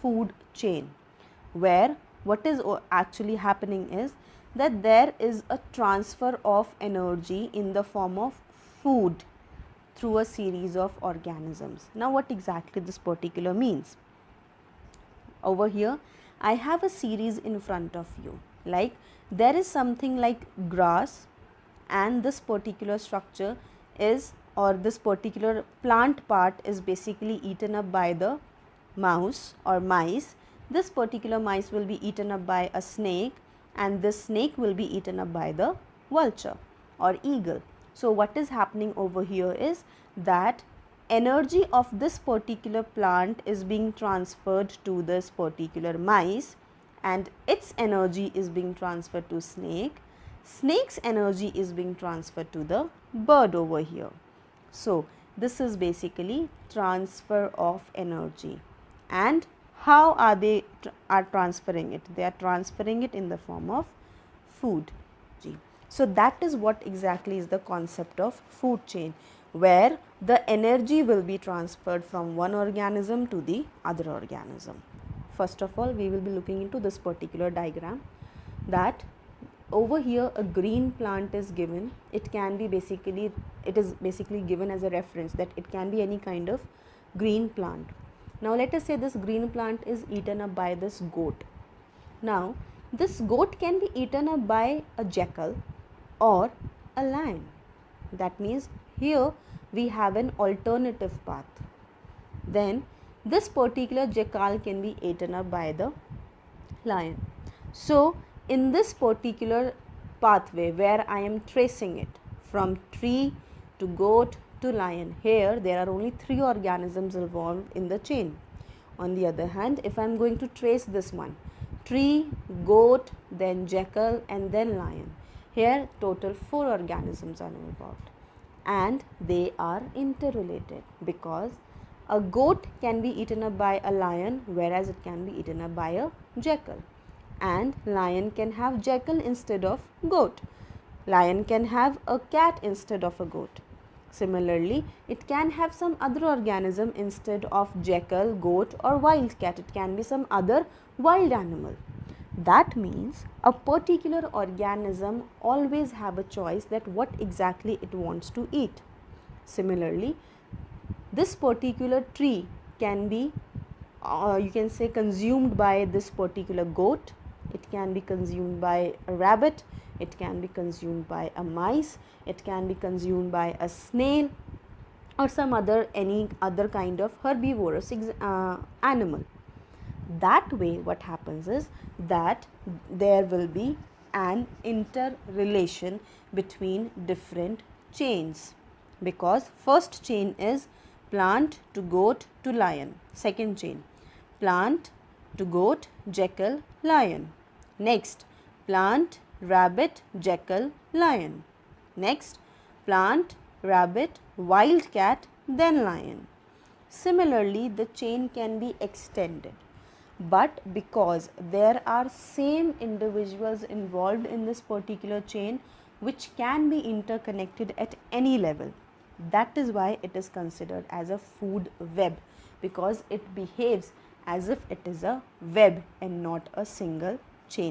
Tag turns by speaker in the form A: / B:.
A: food chain, where what is actually happening is that there is a transfer of energy in the form of food through a series of organisms. Now, what exactly this particular means? Over here, I have a series in front of you, like there is something like grass, and this particular structure is, or this particular plant part is basically eaten up by the mouse or mice. This particular mice will be eaten up by a snake, and this snake will be eaten up by the vulture or eagle. So, what is happening over here is that energy of this particular plant is being transferred to this particular mice, and its energy is being transferred to snake. Snake's energy is being transferred to the bird over here. So, this is basically transfer of energy. And how are they transferring it? They are transferring it in the form of food. So, that is what exactly is the concept of food chain, where the energy will be transferred from one organism to the other organism. First of all, we will be looking into this particular diagram, that over here a green plant is given. It is basically given as a reference that it can be any kind of green plant. Now, let us say this green plant is eaten up by this goat. Now, this goat can be eaten up by a jackal or a lion. That means here we have an alternative path. Then this particular jackal can be eaten up by the lion. So, in this particular pathway where I am tracing it from tree to goat to lion, here there are only 3 organisms involved in the chain. On the other hand, if I am going to trace this one, tree, goat, then jackal and then lion, here total 4 organisms are involved, and they are interrelated, because a goat can be eaten up by a lion, whereas it can be eaten up by a jackal, and lion can have jackal instead of goat. Lion can have a cat instead of a goat. Similarly, it can have some other organism instead of jackal, goat or wild cat. It can be some other wild animal. That means a particular organism always have a choice that what exactly it wants to eat. Similarly, this particular tree can be you can say consumed by this particular goat. It can be consumed by a rabbit, it can be consumed by a mice, it can be consumed by a snail or some any other kind of herbivorous animal. That way what happens is that there will be an interrelation between different chains, because first chain is plant to goat to lion, second chain plant to goat, jackal, lion, next plant, rabbit, jackal, lion, next plant, rabbit, wild cat, then lion. Similarly, the chain can be extended, but because there are same individuals involved in this particular chain which can be interconnected at any level, that is why it is considered as a food web, because it behaves as if it is a web and not a single chain.